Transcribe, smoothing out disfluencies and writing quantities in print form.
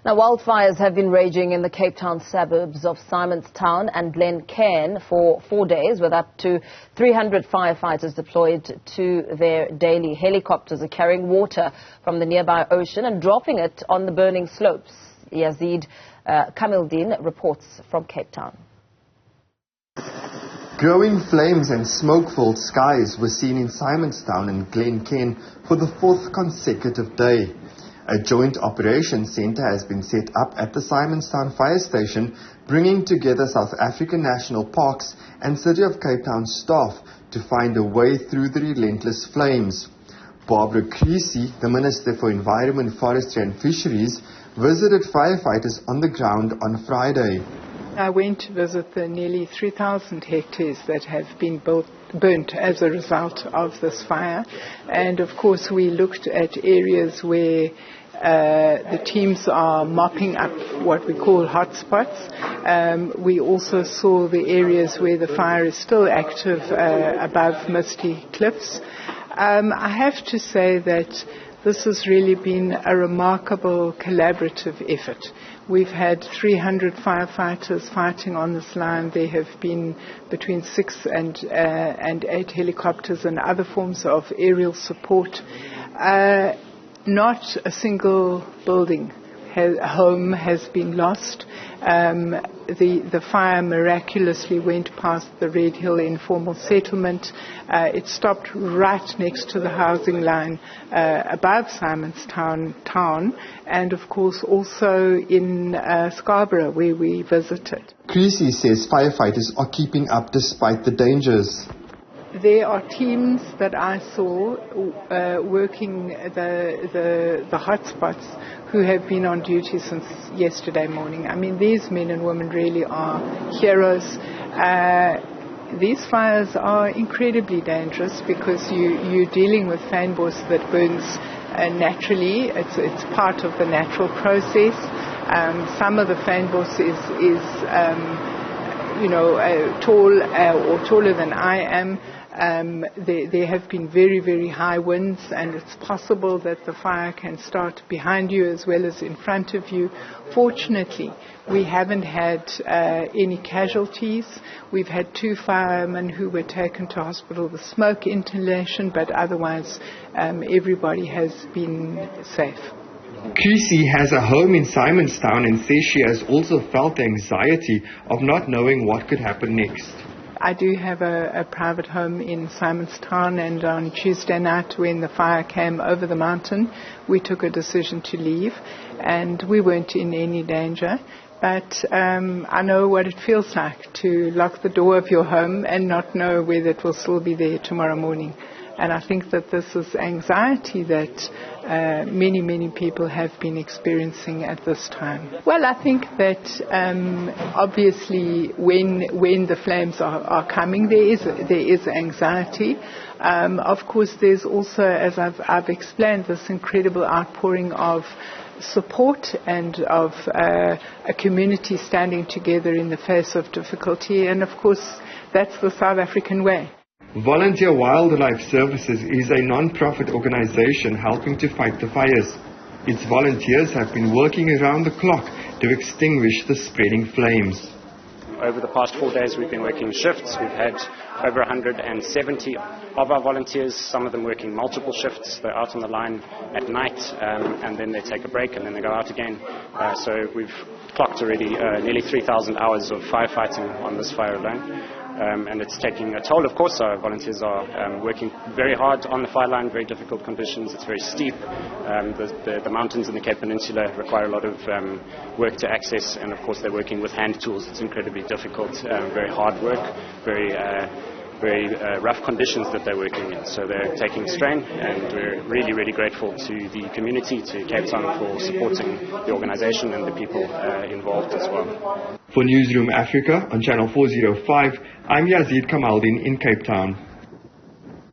Now, wildfires have been raging in the Cape Town suburbs of Simonstown and Glencairn for 4 days, with up to 300 firefighters deployed to their daily. Helicopters are carrying water from the nearby ocean and dropping it on the burning slopes. Yazeed Kamaldien reports from Cape Town. Growing flames and smoke-filled skies were seen in Simonstown and Glencairn for the 4th consecutive day. A joint operations centre has been set up at the Simonstown fire station, bringing together South African national parks and City of Cape Town staff to find a way through the relentless flames. Barbara Creasy, the Minister for Environment, Forestry and Fisheries, visited firefighters on the ground on Friday. I went to visit the nearly 3,000 hectares that have been burnt as a result of this fire. And of course we looked at areas where the teams are mopping up what we call hotspots. We also saw the areas where the fire is still active above misty cliffs. I have to say that this has really been a remarkable collaborative effort. We've had 300 firefighters fighting on this line. There have been between 6 and 8 helicopters and other forms of aerial support. Not a single building, home has been lost. The fire miraculously went past the Red Hill informal settlement. It stopped right next to the housing line above Simonstown town, and of course also in Scarborough, where we visited. Creasy says firefighters are keeping up despite the dangers. There are teams that I saw working the hotspots who have been on duty since yesterday morning. I mean, these men and women really are heroes. These fires are incredibly dangerous because you're dealing with fynbos that burns naturally. It's part of the natural process. Some of the fynbos is tall or taller than I am. There have been very, very high winds, and it's possible that the fire can start behind you as well as in front of you. Fortunately, we haven't had any casualties. We've had 2 firemen who were taken to hospital with smoke inhalation, but otherwise everybody has been safe. Creasy has a home in Simonstown and says she has also felt the anxiety of not knowing what could happen next. I do have a private home in Simonstown, and on Tuesday night when the fire came over the mountain, we took a decision to leave, and we weren't in any danger. But I know what it feels like to lock the door of your home and not know whether it will still be there tomorrow morning. And I think that this is anxiety that many, many people have been experiencing at this time. Well, I think that obviously when the flames are coming, there is anxiety. Of course, there's also, as I've explained, this incredible outpouring of support and of a community standing together in the face of difficulty. And of course, that's the South African way. Volunteer Wildlife Services is a non-profit organization helping to fight the fires. Its volunteers have been working around the clock to extinguish the spreading flames. Over the past 4 days we've been working shifts. We've had over 170 of our volunteers, some of them working multiple shifts. They're out on the line at night and then they take a break and then they go out again. So we've clocked already nearly 3,000 hours of firefighting on this fire alone. And it's taking a toll. Of course, our volunteers are working very hard on the fire line, very difficult conditions. It's very steep. The mountains in the Cape Peninsula require a lot of work to access, and of course they're working with hand tools. It's incredibly difficult, very hard work, very rough conditions that they're working in. So they're taking strain, and we're really, really grateful to the community, to Cape Town, for supporting the organization and the people involved as well. For Newzroom Afrika on Channel 405, I'm Yazeed Kamaldien in Cape Town.